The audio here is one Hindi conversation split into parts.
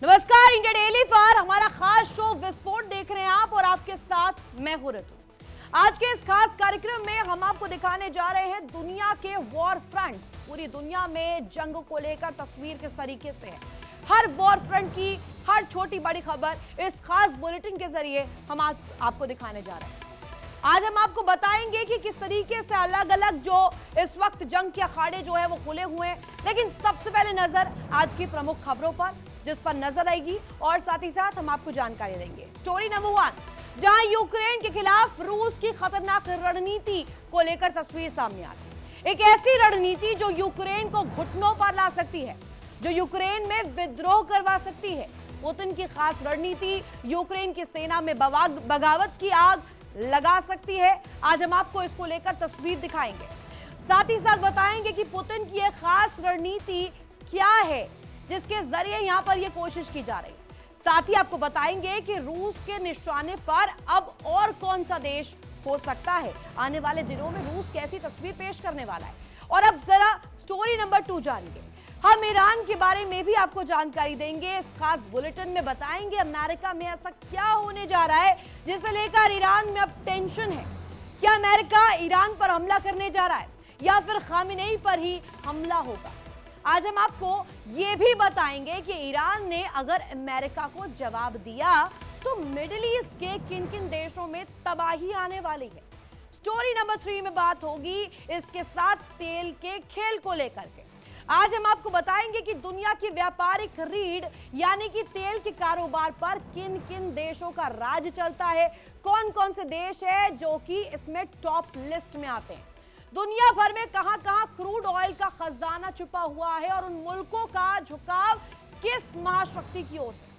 नमस्कार, इंडिया डेली पर हमारा खास शो विस्फोट देख रहे हैं आप और आपके साथ मैं हूं ऋतु। आज के इस खास कार्यक्रम में हम आपको दिखाने जा रहे हैं दुनिया के वॉर फ्रंट्स। पूरी दुनिया में जंग को लेकर तस्वीर किस तरीके से है, हर वॉर फ्रंट की हर छोटी बड़ी खबर इस खास बुलेटिन के जरिए हम आपको दिखाने जा रहे हैं। आज हम आपको बताएंगे कि किस तरीके से अलग अलग जो इस वक्त जंग के अखाड़े जो है वो खुले हुए हैं। लेकिन सबसे पहले नजर आज की प्रमुख खबरों पर, जिस पर नजर आएगी और साथ ही साथ हम आपको जानकारी देंगे। स्टोरी नंबर 1, जहां यूक्रेन के खिलाफ रूस की खतरनाक रणनीति को लेकर तस्वीर सामने आ रही है। एक ऐसी रणनीति जो यूक्रेन को घुटनों पर ला सकती है, जो यूक्रेन में विद्रोह करवा सकती है। पुतिन की खास रणनीति यूक्रेन की सेना में बगावत की आग लगा सकती है। आज हम आपको इसको लेकर तस्वीर दिखाएंगे, साथ ही साथ बताएंगे कि पुतिन की एक खास रणनीति क्या है जिसके जरिए यहां पर यह कोशिश की जा रही है। साथ ही आपको बताएंगे कि रूस के निशाने पर अब और कौन सा देश हो सकता है। आने वाले दिनों में रूस कैसी तस्वीर पेश करने वाला है। और अब जरा स्टोरी नंबर 2 जानिए। हम ईरान के बारे में भी आपको जानकारी देंगे। इस खास बुलेटिन में बताएंगे अमेरिका में ऐसा क्या होने जा रहा है जिसे लेकर ईरान में अब टेंशन है। क्या अमेरिका ईरान पर हमला करने जा रहा है या फिर खामेनेई पर ही हमला होगा? आज हम आपको ये भी बताएंगे कि ईरान ने अगर अमेरिका को जवाब दिया तो मिडिल ईस्ट के किन किन देशों में तबाही आने वाली है। स्टोरी नंबर 3 में बात होगी इसके साथ तेल के खेल को लेकर के। आज हम आपको बताएंगे कि दुनिया की व्यापारिक रीढ़ यानी कि तेल के कारोबार पर किन किन देशों का राज चलता है, कौन कौन से देश है जो कि इसमें टॉप लिस्ट में आते हैं। दुनिया भर में कहां-कहां क्रूड ऑयल का खजाना छुपा हुआ है और उन मुल्कों का झुकाव किस महाशक्ति की ओर है।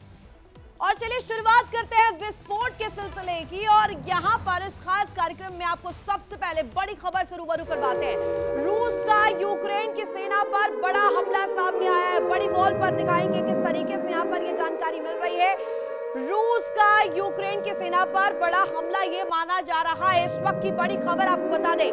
और चलिए शुरुआत करते हैं विस्फोट के सिलसिले की। और यहां पर इस खास कार्यक्रम में आपको सबसे पहले बड़ी खबर से रूबरू करवाते हैं। रूस का यूक्रेन की सेना पर बड़ा हमला सामने आया है। बड़ी वॉल पर दिखाएंगे किस तरीके से यहां पर यह जानकारी मिल रही है। रूस का यूक्रेन की सेना पर बड़ा हमला ये माना जा रहा है। इस वक्त की बड़ी खबर आपको बता दें,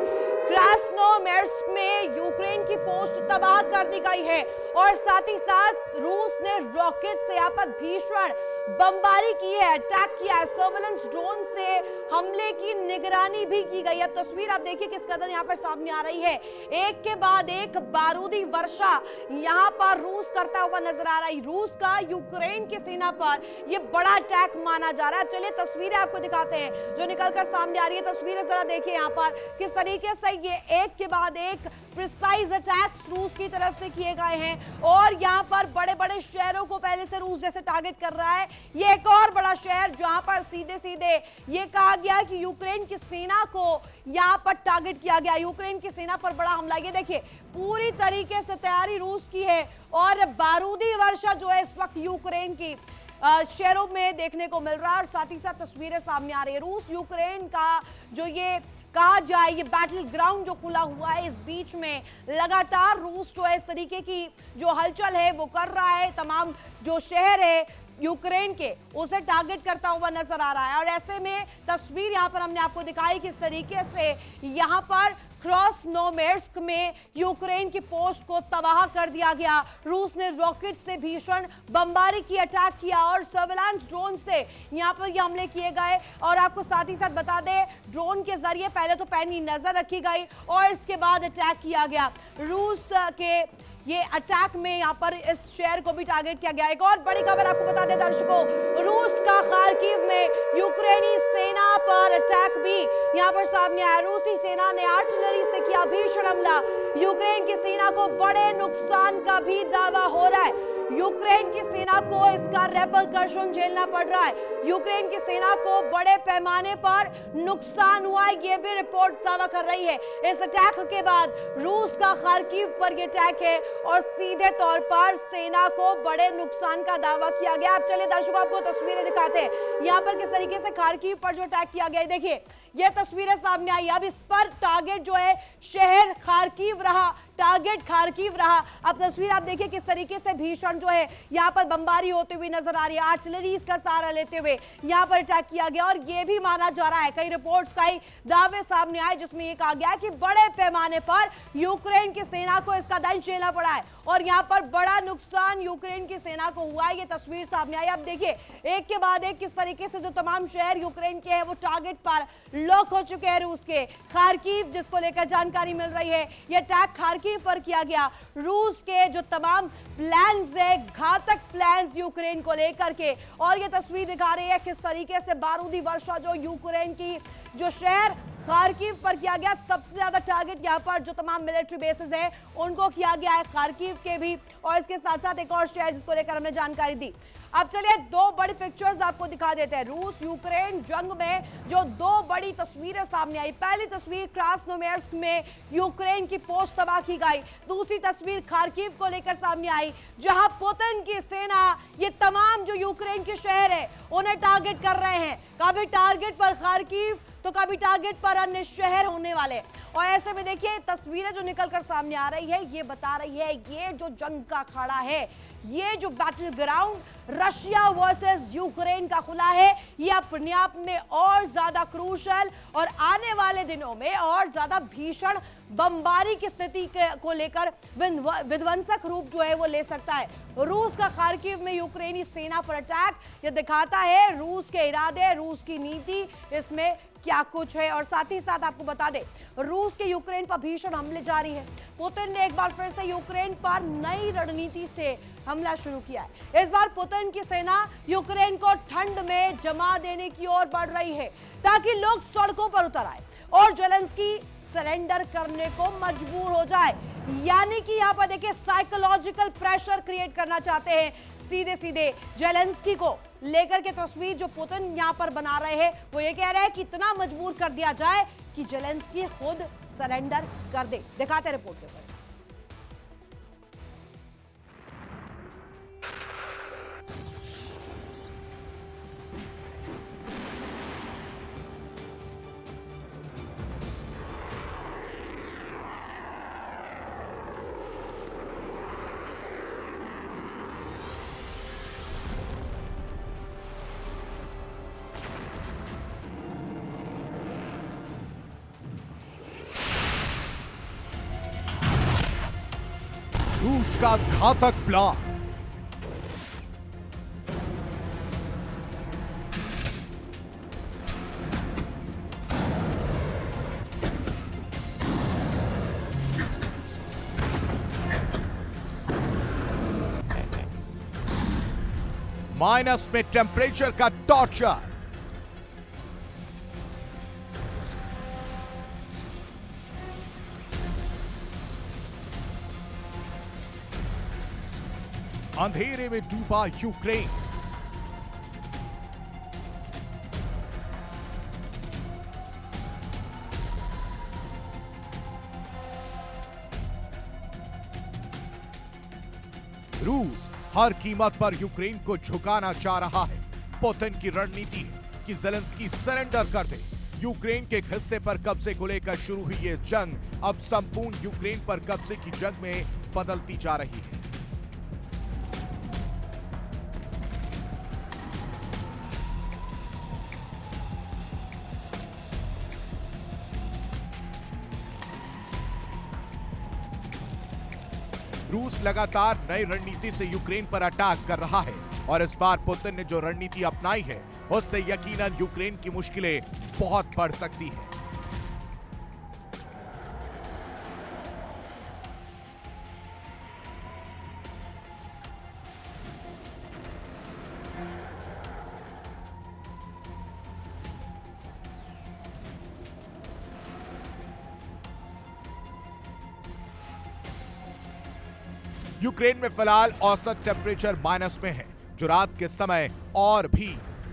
क्रास्नोमेर्स्क में यूक्रेन की पोस्ट तबाह कर दी गई है और साथ ही साथ रूस ने रॉकेट से यहाँ पर भीषण बमबारी की है, अटैक किया है। सर्वेलेंस ड्रोन से हमले की निगरानी भी की गई। अब तस्वीर आप देखिए किस कदर यहाँ पर सामने आ रही है। एक के बाद एक बारूदी वर्षा यहाँ पर रूस करता हुआ नजर आ रहा है। रूस का यूक्रेन की सेना पर यह बड़ा अटैक माना जा रहा है। चलिए तस्वीरें आपको दिखाते हैं जो निकलकर सामने आ रही है। तस्वीरें जरा देखिए यहाँ पर किस तरीके से ये एक के बाद एक प्रिसाइज अटैक्स रूस की तरफ से किए गए हैं और यहाँ पर बड़े बड़े शहरों को पहले से रूस जैसे टारगेट कर रहा है। ये एक और बड़ा शहर जहां पर सीधे सीधे ये कहा गया कि यूक्रेन की सेना को यहां पर टारगेट किया गया। यूक्रेन की सेना पर बड़ा हमला, ये देखिए पूरी तरीके से तैयारी रूस की है और बारूदी वर्षा जो है इस वक्त यूक्रेन की शहरों में देखने को मिल रहा है। और साथ ही साथ तस्वीरें सामने आ रही है। रूस यूक्रेन का जो ये कहा जाए ये बैटल ग्राउंड जो खुला हुआ है, इस बीच में लगातार रूस जो है इस तरीके की जो हलचल है वो कर रहा है। तमाम जो शहर है यूक्रेन के उसे टारगेट करता हुआ नजर आ रहा है। और ऐसे में तस्वीर यहां पर हमने आपको दिखाई किस तरीके से यहां पर क्रास्नोमेर्स्क में यूक्रेन की पोस्ट को तबाह कर दिया गया। रूस ने रॉकेट से भीषण बमबारी की, अटैक किया और सर्वेलांस ड्रोन से यहां पर ये हमले किए गए। और आपको साथ ही साथ बता दें, ड्रोन के जरिए पहले तो पैनी नजर रखी गई और इसके बाद अटैक किया गया। रूस के ये अटैक में यहां पर इस शहर को भी टारगेट किया गया। एक और बड़ी खबर आपको बता दें दर्शकों, रूस का खार्किव में यूक्रेनी सेना पर अटैक भी यहां पर सामने आया। रूसी सेना ने आर्टिलरी से किया भीषण हमला। यूक्रेन की सेना को बड़े नुकसान का भी दावा हो रहा है। यूक्रेन की सेना को इसका रेपरकशन झेलना पड़ रहा है। यूक्रेन की सेना को बड़े पैमाने पर नुकसान हुआ है, ये भी रिपोर्ट दावा कर रही है। इस अटैक के बाद रूस का खार्किव पर यह अटैक है और सीधे तौर पर सेना को बड़े नुकसान का दावा किया गया। अब चलिए दर्शकों आपको तस्वीरें दिखाते हैं यहाँ पर किस तरीके से खार्किव पर जो अटैक किया गया है। देखिए ये तस्वीरें सामने आई। अब इस पर टारगेट जो है शहर खार्किव रहा, टारगेट खार्किव रहा। अब तस्वीर आप देखिए किस तरीके से भीषण जो है यहाँ पर बमबारी होते हुए नजर आ रही है। आर्टिलरी का सहारा लेते हुए यहाँ पर अटैक किया गया और ये भी माना जा रहा है, कई रिपोर्ट्स, कई दावे सामने आए जिसमें ये कहा गया कि बड़े पैमाने पर यूक्रेन की सेना को इसका दंश झेलना पड़ा है और यहाँ पर बड़ा नुकसान यूक्रेन की सेना को हुआ है। ये तस्वीर सामने आई। अब देखिए एक के बाद एक किस तरीके से जो तमाम शहर यूक्रेन के हैं वो टारगेट पर लॉक हो चुके हैं रूस के। खार्किव जिसको लेकर जानकारी मिल रही है, ये अटैक खार्किव पर किया गया। रूस के जो तमाम प्लान्स है, घातक प्लान्स यूक्रेन को लेकर के, और ये तस्वीर दिखा रही है किस तरीके से बारूदी वर्षा जो यूक्रेन की जो शहर खार्किव पर किया गया। सबसे ज्यादा टारगेट यहाँ पर जो तमाम मिलिट्री बेसेस है उनको किया गया है, खार्किव के भी, और इसके साथ साथ एक और शहर जिसको लेकर हमने जानकारी दी। अब चलिए दो बड़ी पिक्चर्स आपको दिखा देते हैं। रूस यूक्रेन जंग में जो दो बड़ी तस्वीरें सामने आई। पहली तस्वीर क्रास्नोयार्स्क में यूक्रेन की पोस्ट तबाह की गई। दूसरी तस्वीर खार्किव को लेकर सामने आई जहां पुतिन की सेना ये तमाम जो यूक्रेन के शहर है उन्हें टारगेट कर रहे हैं। कभी टारगेट पर खार्किव तो कभी टारगेट पर अन्य शहर होने वाले। और ऐसे में देखिए तस्वीरें जो निकलकर सामने आ रही है ये बता रही है ये जो जंग का अखाड़ा है, ये जो battle ground Russia versus Ukraine का खुला है, ये अपने आप में और ज्यादा क्रूशल और आने वाले दिनों में और ज्यादा भीषण बमबारी की स्थिति को लेकर विध्वंसक रूप जो है वो ले सकता है। रूस का खार्किव में यूक्रेनी सेना पर अटैक ये दिखाता है रूस के इरादे, रूस की नीति इसमें क्या कुछ है। और साथ ही साथ आपको बता दें रूस के यूक्रेन पर भीषण हमले जारी है। पुतिन ने एक बार फिर से यूक्रेन पर नई रणनीति से हमला शुरू किया है। इस बार पुतिन की सेना यूक्रेन को ठंड में जमा देने की ओर बढ़ रही है ताकि लोग सड़कों पर उतर आए और जेलेंस्की सरेंडर करने को मजबूर हो जाए। यानी कि यहाँ पर देखिए साइकोलॉजिकल प्रेशर क्रिएट करना चाहते हैं सीधे सीधे जेलेंस्की को लेकर के। तस्वीर जो पुतिन यहाँ पर बना रहे हैं वो ये कह रहे हैं कि इतना मजबूर कर दिया जाए कि जेलेंस्की खुद सरेंडर कर दे। दिखाते रिपोर्ट के ऊपर। रूस का घातक प्लान। माइनस में टेम्परेचर का टॉर्चर। अंधेरे में डूबा यूक्रेन। रूस हर कीमत पर यूक्रेन को झुकाना चाह रहा है। पुतिन की रणनीति है कि जेलेंस्की सरेंडर कर दे। यूक्रेन के एक हिस्से पर कब्जे को लेकर शुरू हुई ये जंग अब संपूर्ण यूक्रेन पर कब्जे की जंग में बदलती जा रही है। रूस लगातार नई रणनीति से यूक्रेन पर अटैक कर रहा है और इस बार पुतिन ने जो रणनीति अपनाई है उससे यकीनन यूक्रेन की मुश्किलें बहुत बढ़ सकती हैं। यूक्रेन में फिलहाल औसत टेम्परेचर माइनस में है जो रात के समय और भी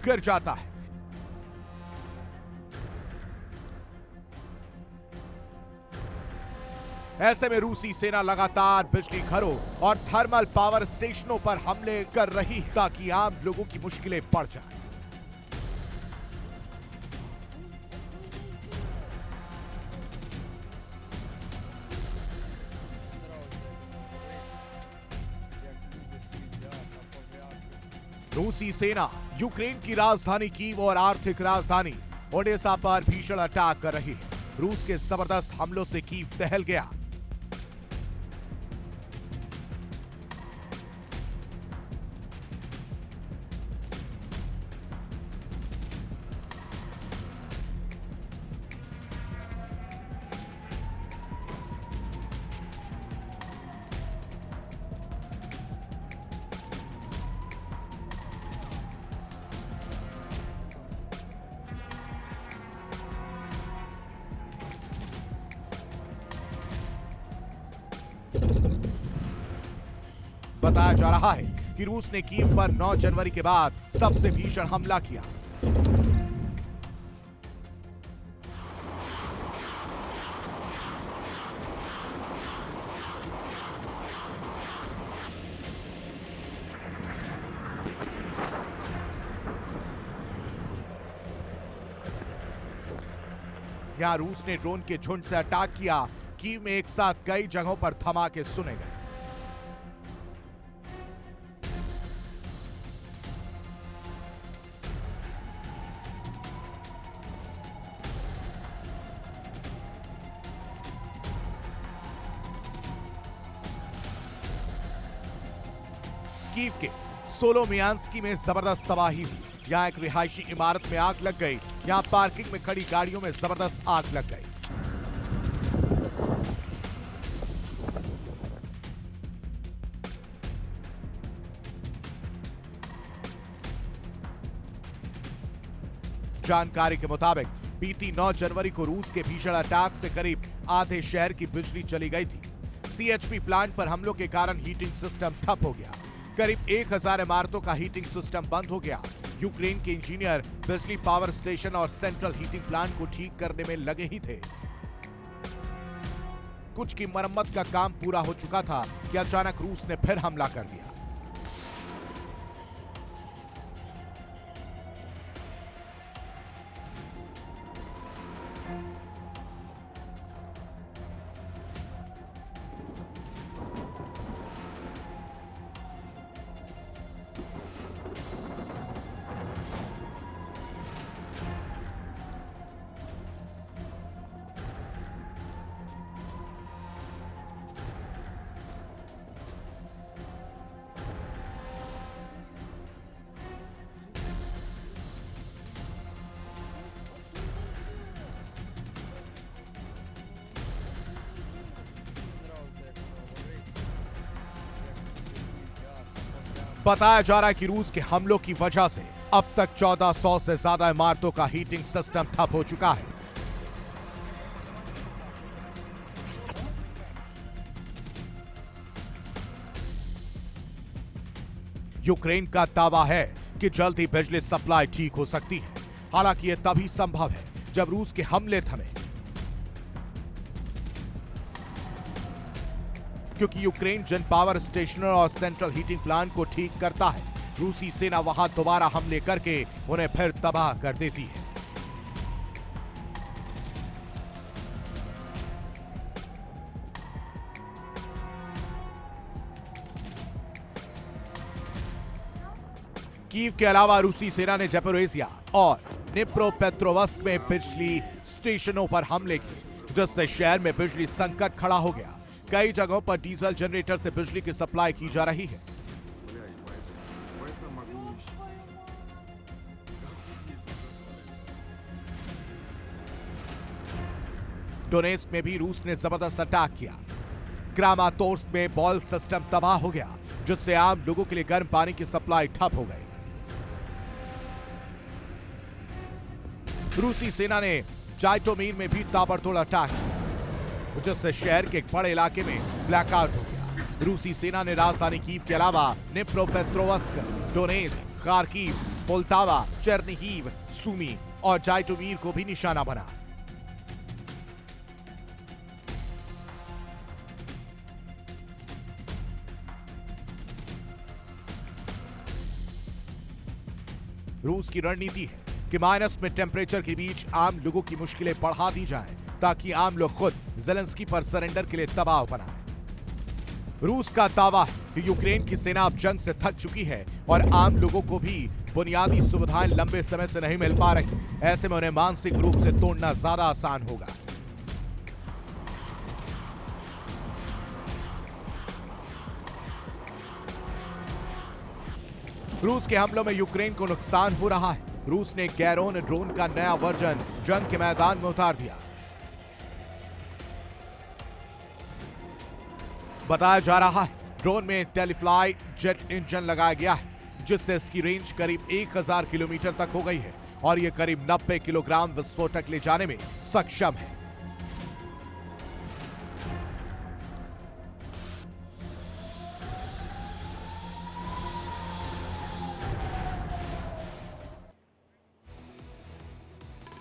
गिर जाता है। ऐसे में रूसी सेना लगातार बिजली घरों और थर्मल पावर स्टेशनों पर हमले कर रही है ताकि आम लोगों की मुश्किलें बढ़ जाए। रूसी सेना यूक्रेन की राजधानी कीव और आर्थिक राजधानी ओडेसा पर भीषण अटैक कर रही है। रूस के जबरदस्त हमलों से कीव दहल गया। बताया जा रहा है कि रूस ने कीव पर 9 जनवरी के बाद सबसे भीषण हमला किया। यहां रूस ने ड्रोन के झुंड से अटैक किया। कीव में एक साथ कई जगहों पर धमाके सुने गए। कीव के सोलोमियांस्की में जबरदस्त तबाही हुई। यहां एक रिहायशी इमारत में आग लग गई। यहां पार्किंग में खड़ी गाड़ियों में जबरदस्त आग लग गई। जानकारी के मुताबिक बीती 9 जनवरी को रूस के भीषण अटैक से करीब आधे शहर की बिजली चली गई थी। सीएचपी प्लांट पर हमलों के कारण हीटिंग सिस्टम ठप हो गया। करीब 1000 इमारतों का हीटिंग सिस्टम बंद हो गया। यूक्रेन के इंजीनियर बिजली पावर स्टेशन और सेंट्रल हीटिंग प्लांट को ठीक करने में लगे ही थे। कुछ की मरम्मत का काम पूरा हो चुका था कि अचानक रूस ने फिर हमला कर दिया। बताया जा रहा है कि रूस के हमलों की वजह से अब तक 1400 से ज्यादा इमारतों का हीटिंग सिस्टम ठप हो चुका है। यूक्रेन का दावा है कि जल्द ही बिजली सप्लाई ठीक हो सकती है। हालांकि यह तभी संभव है जब रूस के हमले थमे, क्योंकि यूक्रेन जिन पावर स्टेशनों और सेंट्रल हीटिंग प्लांट को ठीक करता है, रूसी सेना वहां दोबारा हमले करके उन्हें फिर तबाह कर देती है। कीव के अलावा रूसी सेना ने ज़पोरिज़िया और निप्रोपेट्रोवस्क में बिजली स्टेशनों पर हमले किए, जिससे शहर में बिजली संकट खड़ा हो गया। कई जगहों पर डीजल जनरेटर से बिजली की सप्लाई की जा रही है। डोनेस्क में भी रूस ने जबरदस्त अटैक किया। क्रामातोर्स्क में बॉल सिस्टम तबाह हो गया, जिससे आम लोगों के लिए गर्म पानी की सप्लाई ठप हो गई। रूसी सेना ने जाइटोमीर में भी ताबड़तोड़ अटैक किया, जिससे शहर के एक बड़े इलाके में ब्लैकआउट हो गया। रूसी सेना ने राजधानी कीव के अलावा Dnipropetrovsk, Donetsk, Kharkiv, Poltava, Chernihiv, Sumy और जाइटोमीर को भी निशाना बना। रूस की रणनीति है कि माइनस में टेम्परेचर के बीच आम लोगों की मुश्किलें बढ़ा दी जाएं, ताकि आम लोग खुद ज़ेलेंस्की पर सरेंडर के लिए दबाव बनाएं। रूस का दावा है कि यूक्रेन की सेना अब जंग से थक चुकी है और आम लोगों को भी बुनियादी सुविधाएं लंबे समय से नहीं मिल पा रही। ऐसे में उन्हें मानसिक रूप से तोड़ना ज्यादा आसान होगा। रूस के हमलों में यूक्रेन को नुकसान हो रहा है। रूस ने गैरोन ड्रोन का नया वर्जन जंग के मैदान में उतार दिया। बताया जा रहा है ड्रोन में टेलीफ्लाई जेट इंजन लगाया गया है, जिससे इसकी रेंज करीब 1000 किलोमीटर तक हो गई है और यह करीब 90 किलोग्राम विस्फोटक ले जाने में सक्षम है।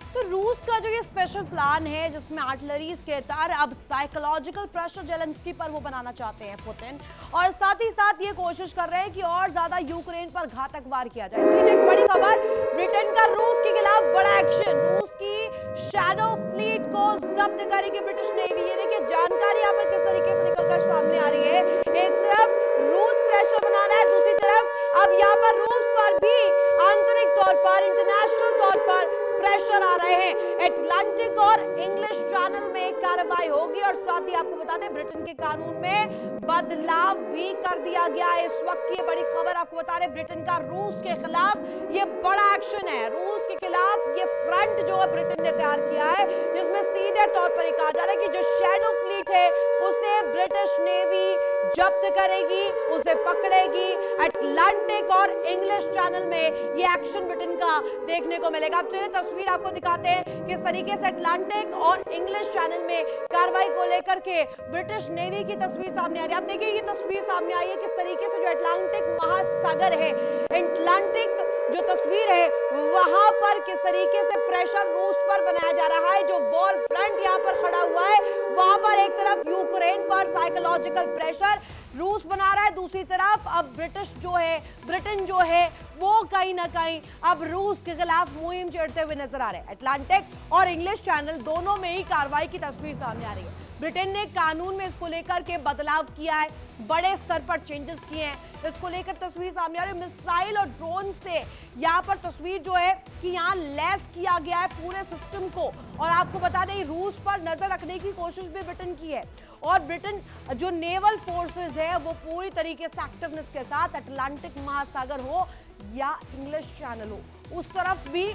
तो रूस का जो ये स्पेशल प्लान है जिसमें आर्टिलरीज के तार अब साइकोलॉजिकल प्रेशर जेलेंस्की पर वो बनाना चाहते हैं पुतिन, और साथ ही साथ ये कोशिश कर रहे हैं कि और ज्यादा यूक्रेन पर घातक वार किया जाए। इसकी एक बड़ी खबर, ब्रिटेन का रूस के खिलाफ बड़ा एक्शन। रूस की शैडो फ्लीट को जब्त करेगी ब्रिटिश नेवी। ये देखिए जानकारी यहाँ पर किस तरीके से निकलकर सामने आ रही है। एक तरफ रूस प्रेशर बना रहा है, दूसरी तरफ अब यहाँ पर रूस पर भी आंतरिक तौर पर, इंटरनेशनल तौर पर प्रेशर आ रहे हैं। एटलांटिक और इंग्लिश चैनल में कार्रवाई होगी और साथ ही आपको बता दें ब्रिटेन के कानून में बदलाव भी कर दिया गया है। इस वक्त की बड़ी खबर आपको बता रहे, ब्रिटेन का रूस के खिलाफ ये बड़ा एक्शन है। रूस के खिलाफ ये फ्रंट जो है ब्रिटेन ने तैयार किया है, जिसमें सीधे तौर पर कहा जा रहा है कि जो शैडो फ्लीट है उसे ब्रिटिश नेवी जब्त करेगी, उसे पकड़ेगी। अटलांटिक और इंग्लिश चैनल में ये एक्शन ब्रिटेन का देखने को मिलेगा। अब चलिए तस्वीर आपको दिखाते हैं किस तरीके से अटलांटिक और इंग्लिश चैनल में कार्रवाई को लेकर के ब्रिटिश नेवी की तस्वीर सामने आ रही है। आप देखिए ये तस्वीर सामने आई है किस तरीके से जो अटलांटिक महासागर है, अटलांटिक जो तस्वीर है वहां पर किस तरीके से प्रेशर रूस पर बनाया जा रहा है। जो वॉर फ्रंट यहां पर खड़ा हुआ है वहां पर एक तरफ यूक्रेन पर साइकोलॉजिकल प्रेशर रूस बना रहा है, दूसरी तरफ अब ब्रिटेन जो है वो कहीं ना कहीं अब रूस के खिलाफ मुहिम छेड़ते हुए नजर आ रहे हैं। अटलांटिक और इंग्लिश चैनल दोनों में ही कार्रवाई की तस्वीर सामने आ रही है। ब्रिटेन ने कानून में इसको लेकर के बदलाव किया है, बड़े स्तर पर चेंजेस किए हैं, इसको लेकर तस्वीर सामने आ रही है। मिसाइल और ड्रोन से यहाँ पर तस्वीर जो है कि यहाँ लैस किया गया है पूरे सिस्टम को, और आपको बता दें रूस पर नजर रखने की कोशिश भी ब्रिटेन की है। और ब्रिटेन जो नेवल फोर्सेस है वो पूरी तरीके से एक्टिवनेस के साथ अटलांटिक महासागर हो या इंग्लिश चैनल हो उस तरफ भी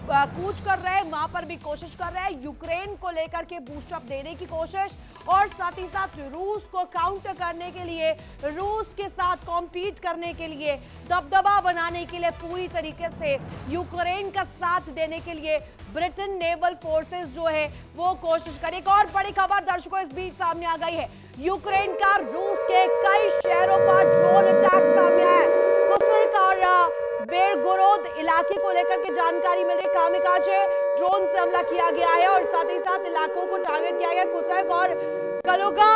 कूच कर रहे हैं, वहां पर भी कोशिश कर रहे हैं यूक्रेन को लेकर के बूस्टअप देने की कोशिश, और साथ ही साथ रूस को काउंटर करने के लिए, रूस के साथ कॉम्पीट करने के लिए, दबदबा बनाने के लिए, पूरी तरीके से यूक्रेन का साथ देने के लिए ब्रिटेन नेवल फोर्सेस जो है वो कोशिश करे। एक और बड़ी खबर दर्शकों इस बीच सामने आ गई है, यूक्रेन का रूस के कई शहरों पर ड्रोन अटैक सामने आया है। बेरगोरोद इलाके को लेकर के जानकारी मिल रही है, कामिकाजे ड्रोन से हमला किया गया है और साथ ही साथ इलाकों को टारगेट किया गया। कुसर्क और कलुगा,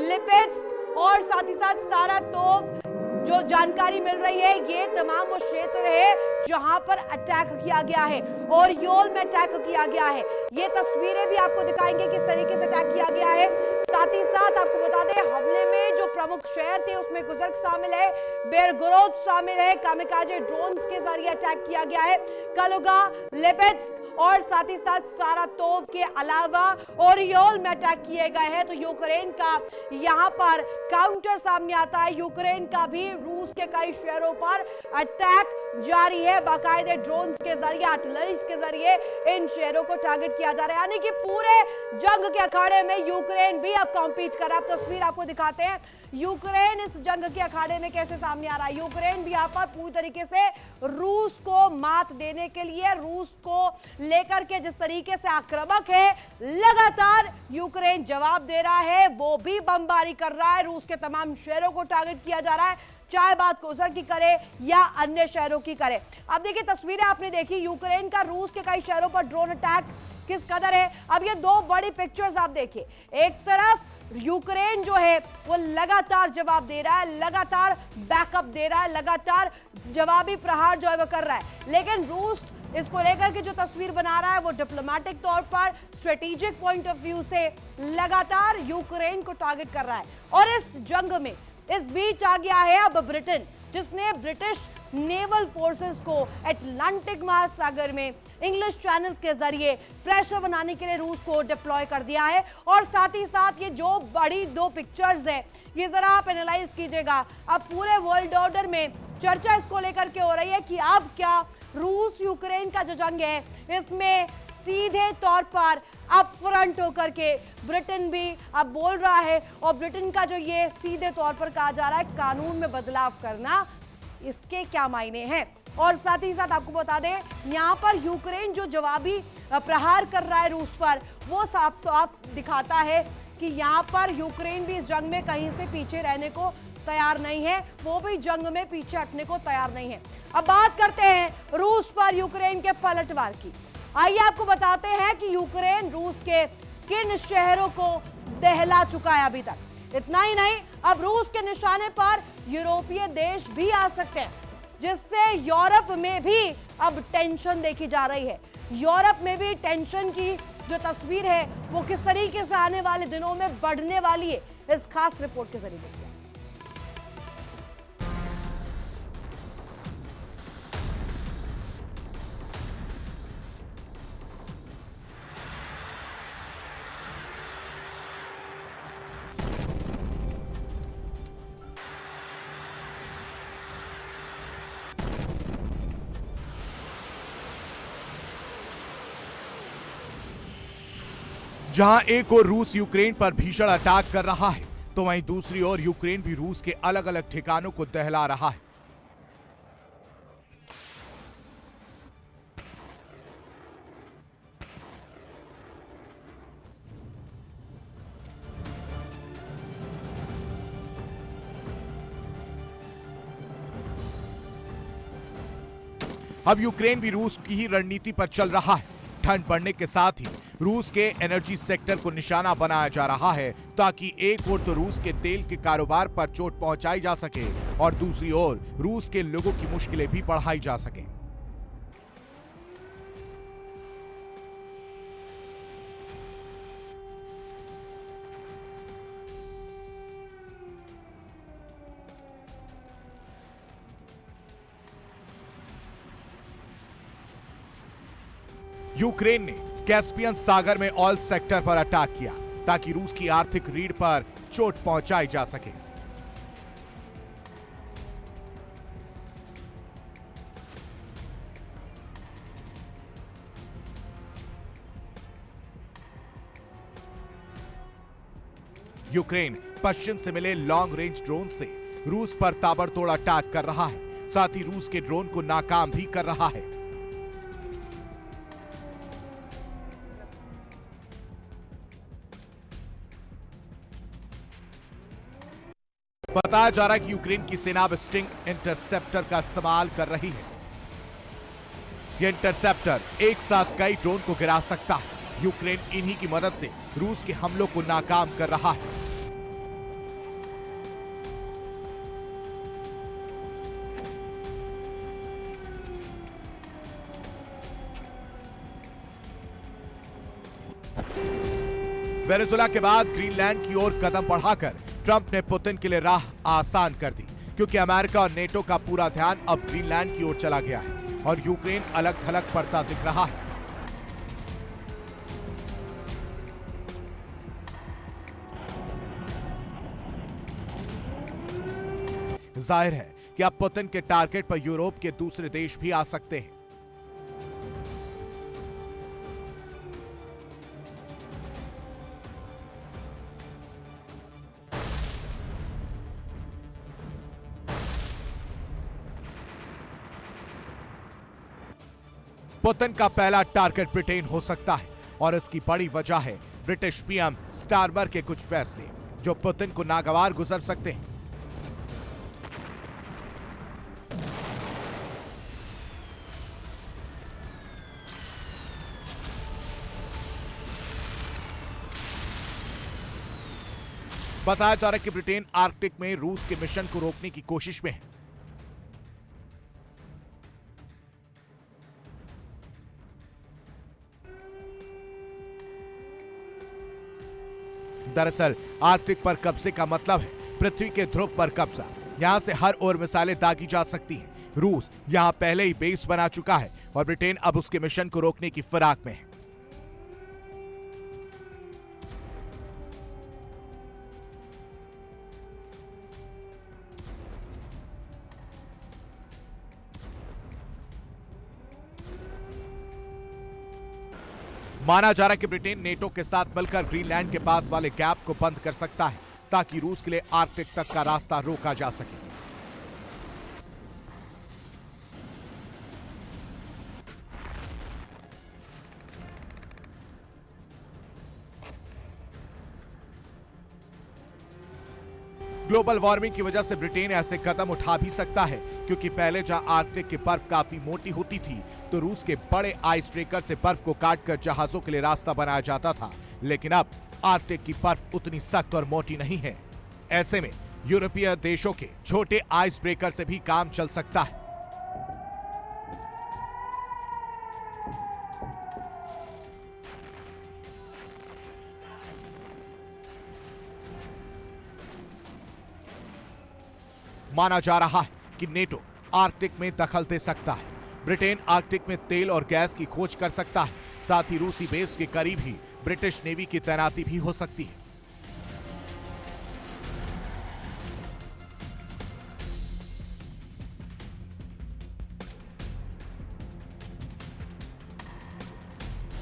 लिपेट्स्क और साथ ही साथ सारातोव जो जानकारी मिल रही है ये तमाम वो क्षेत्र है जहां पर अटैक किया गया है और योल में अटैक किया गया है। ये तस्वीरें भी आपको दिखाएंगे किस तरीके से अटैक किया गया है। साथ ही साथ आपको बता दें हमले में जो प्रमुख शहर थे उसमें गुजर्क शामिल है, बेरगोरोद शामिल है, कामिकाजे ड्रोन्स के जरिए अटैक किया गया है। कलुगा, लिपेट्स्क और साथ ही साथ सारातोव के अलावा ओरियोल में अटैक किए गए हैं। तो यूक्रेन का यहाँ पर काउंटर सामने आता है, यूक्रेन का भी रूस के कई शहरों पर अटैक जारी है, बाकायदे ड्रोन्स के जरिए, आर्टिलरीज के जरिए इन शहरों को टारगेट किया जा रहा है। यानी कि पूरे जंग के अखाड़े में यूक्रेन भी अब कॉम्पीट कर रहा है। अब तस्वीर आपको दिखाते हैं यूक्रेन इस जंग के अखाड़े में कैसे सामने आ रहा है। यूक्रेन भी यहाँ पर पूरी तरीके से रूस को मात देने के लिए, रूस को लेकर के जिस तरीके से आक्रामक है, लगातार यूक्रेन जवाब दे रहा है, वो भी बमबारी कर रहा है, रूस के तमाम शहरों को टारगेट किया जा रहा है, चाहे बात कोसर की करे या अन्य शहरों की करे। अब देखिए तस्वीरें आपने देखी, यूक्रेन का रूस के कई शहरों पर ड्रोन अटैक किस कदर है। अब ये दो बड़ी पिक्चर्स आप देखिए, एक तरफ यूक्रेन जो है वो लगातार जवाब दे रहा है, लगातार बैकअप दे रहा है, लगातार जवाबी प्रहार जो है वो कर रहा है, लेकिन रूस इसको लेकर के जो तस्वीर बना रहा है वो डिप्लोमेटिक तौर पर, स्ट्रेटेजिक पॉइंट ऑफ व्यू से लगातार यूक्रेन को टारगेट कर रहा है। और इस जंग में इस बीच आ गया है अब ब्रिटेन, जिसने ब्रिटिश नेवल फोर्सेस को अटलांटिक महासागर में इंग्लिश चैनल्स के जरिए प्रेशर बनाने के लिए रूस को डिप्लॉय कर दिया है। और साथ ही साथ ये जो बड़ी दो पिक्चर्स है, ये जरा आप एनालाइज कीजिएगा। अब पूरे वर्ल्ड ऑर्डर में चर्चा इसको लेकर के हो रही है कि अब क्या रूस यूक्रेन का जो जंग है, इसमें सीधे तौर पर अप फ्रंट होकर के ब्रिटेन भी अब बोल रहा है। और ब्रिटेन का जो ये सीधे तौर पर कहा जा रहा है कानून में बदलाव करना, इसके क्या मायने हैं। और साथ ही साथ आपको बता दें, यहां पर यूक्रेन जो जवाबी प्रहार कर रहा है रूस पर, वो साफ साफ दिखाता है कि यहां पर यूक्रेन भी इस जंग में कहीं से पीछे रहने को तैयार नहीं है, वो भी जंग में पीछे हटने को तैयार नहीं है। अब बात करते हैं रूस पर यूक्रेन के पलटवार की। आइए आपको बताते हैं कि यूक्रेन रूस के किन शहरों को दहला चुका है अभी तक। इतना ही नहीं, अब रूस के निशाने पर यूरोपीय देश भी आ सकते हैं, जिससे यूरोप में भी अब टेंशन देखी जा रही है। यूरोप में भी टेंशन की जो तस्वीर है वो किस तरीके से आने वाले दिनों में बढ़ने वाली है, इस खास रिपोर्ट के जरिए देखिए। जहां एक ओर रूस यूक्रेन पर भीषण अटैक कर रहा है, तो वहीं दूसरी ओर यूक्रेन भी रूस के अलग अलग ठिकानों को दहला रहा है। अब यूक्रेन भी रूस की ही रणनीति पर चल रहा है। ठंड बढ़ने के साथ ही रूस के एनर्जी सेक्टर को निशाना बनाया जा रहा है, ताकि एक ओर तो रूस के तेल के कारोबार पर चोट पहुंचाई जा सके और दूसरी ओर रूस के लोगों की मुश्किलें भी बढ़ाई जा सके। यूक्रेन ने कैस्पियन सागर में ऑयल सेक्टर पर अटैक किया, ताकि रूस की आर्थिक रीढ़ पर चोट पहुंचाई जा सके। यूक्रेन पश्चिम से मिले लॉन्ग रेंज ड्रोन से रूस पर ताबड़तोड़ अटैक कर रहा है, साथ ही रूस के ड्रोन को नाकाम भी कर रहा है। बताया जा रहा है कि यूक्रेन की सेना अब स्टिंग इंटरसेप्टर का इस्तेमाल कर रही है। यह इंटरसेप्टर एक साथ कई ड्रोन को गिरा सकता है। यूक्रेन इन्हीं की मदद से रूस के हमलों को नाकाम कर रहा है। वेनेजुएला के बाद ग्रीनलैंड की ओर कदम बढ़ाकर ट्रंप ने पुतिन के लिए राह आसान कर दी, क्योंकि अमेरिका और नेटो का पूरा ध्यान अब ग्रीनलैंड की ओर चला गया है और यूक्रेन अलग थलग पड़ता दिख रहा है। जाहिर है कि अब पुतिन के टारगेट पर यूरोप के दूसरे देश भी आ सकते हैं। पुतिन का पहला टारगेट ब्रिटेन हो सकता है और इसकी बड़ी वजह है ब्रिटिश पीएम स्टारमर के कुछ फैसले, जो पुतिन को नागवार गुजर सकते हैं। बताया जा रहा है कि ब्रिटेन आर्कटिक में रूस के मिशन को रोकने की कोशिश में है। दरअसल आर्कटिक पर कब्जे का मतलब है पृथ्वी के ध्रुव पर कब्जा, यहाँ से हर ओर मिसाइलें दागी जा सकती हैं। रूस यहाँ पहले ही बेस बना चुका है और ब्रिटेन अब उसके मिशन को रोकने की फिराक में है। माना जा रहा है कि ब्रिटेन नेटो के साथ मिलकर ग्रीनलैंड के पास वाले गैप को बंद कर सकता है ताकि रूस के लिए आर्कटिक तक का रास्ता रोका जा सके। ग्लोबल वार्मिंग की वजह से ब्रिटेन ऐसे कदम उठा भी सकता है, क्योंकि पहले जहां आर्कटिक की बर्फ काफी मोटी होती थी तो रूस के बड़े आइस ब्रेकर से बर्फ को काटकर जहाजों के लिए रास्ता बनाया जाता था, लेकिन अब आर्कटिक की बर्फ उतनी सख्त और मोटी नहीं है। ऐसे में यूरोपीय देशों के छोटे आइस ब्रेकर से भी काम चल सकता है। माना जा रहा है कि नेटो आर्कटिक में दखल दे सकता है। ब्रिटेन आर्कटिक में तेल और गैस की खोज कर सकता है। साथ ही रूसी बेस के करीब ही ब्रिटिश नेवी की तैनाती भी हो सकती है।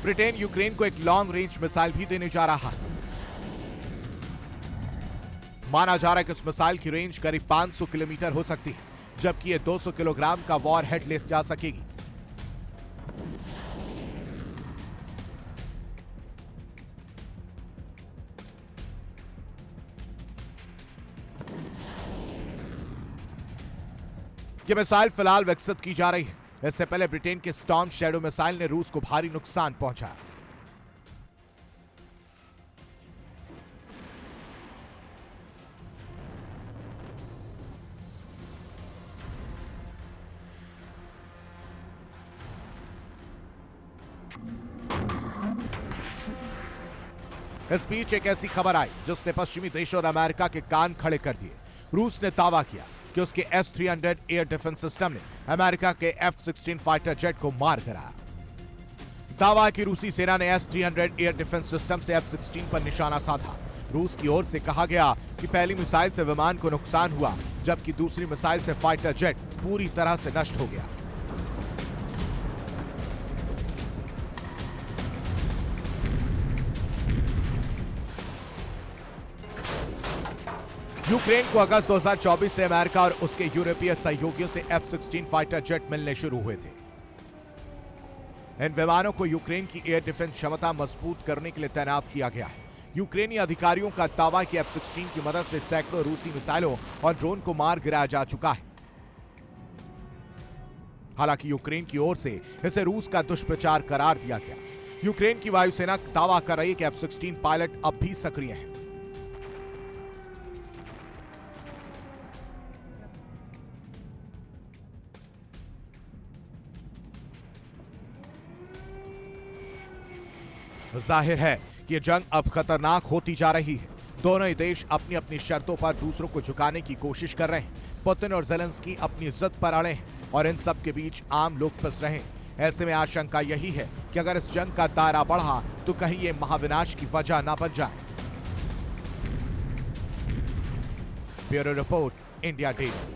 ब्रिटेन यूक्रेन को एक लॉन्ग रेंज मिसाइल भी देने जा रहा है। माना जा रहा है कि इस मिसाइल की रेंज करीब 500 किलोमीटर हो सकती है, जबकि यह 200 किलोग्राम का वॉर हेड ले जा सकेगी। यह मिसाइल फिलहाल विकसित की जा रही है। इससे पहले ब्रिटेन के स्टॉर्म शैडो मिसाइल ने रूस को भारी नुकसान पहुंचाया। इस बीच एक ऐसी खबर आई जिसने पश्चिमी देशों और अमेरिका के कान खड़े कर दिए। रूस ने दावा किया कि उसके S-300 एयर डिफेंस सिस्टम ने अमेरिका के F-16 फाइटर जेट को मार गिराया। दावा कि रूसी सेना ने S-300 एयर डिफेंस सिस्टम से F-16 पर निशाना साधा। रूस की ओर से कहा गया कि पहली मिसाइल से विमान को नुकसान हुआ, जबकि दूसरी मिसाइल से फाइटर जेट पूरी तरह से नष्ट हो गया। यूक्रेन को अगस्त 2024 से अमेरिका और उसके यूरोपीय सहयोगियों से F-16 फाइटर जेट मिलने शुरू हुए थे। इन विमानों को यूक्रेन की एयर डिफेंस क्षमता मजबूत करने के लिए तैनात किया गया है। यूक्रेनी अधिकारियों का दावा कि F-16 की मदद से सैकड़ों रूसी मिसाइलों और ड्रोन को मार गिराया जा चुका है। हालांकि यूक्रेन की ओर से इसे रूस का दुष्प्रचार करार दिया गया। यूक्रेन की वायुसेना दावा कर रही है कि F-16 पायलट अब भी सक्रिय हैं। जाहिर है कि यह जंग अब खतरनाक होती जा रही है। दोनों ही देश अपनी अपनी शर्तों पर दूसरों को झुकाने की कोशिश कर रहे हैं। पुतिन और ज़ेलेंस्की अपनी जिद पर अड़े हैं और इन सब के बीच आम लोग फंस रहे हैं। ऐसे में आशंका यही है कि अगर इस जंग का दायरा बढ़ा तो कहीं ये महाविनाश की वजह ना बन जाए। Bureau report, India daily.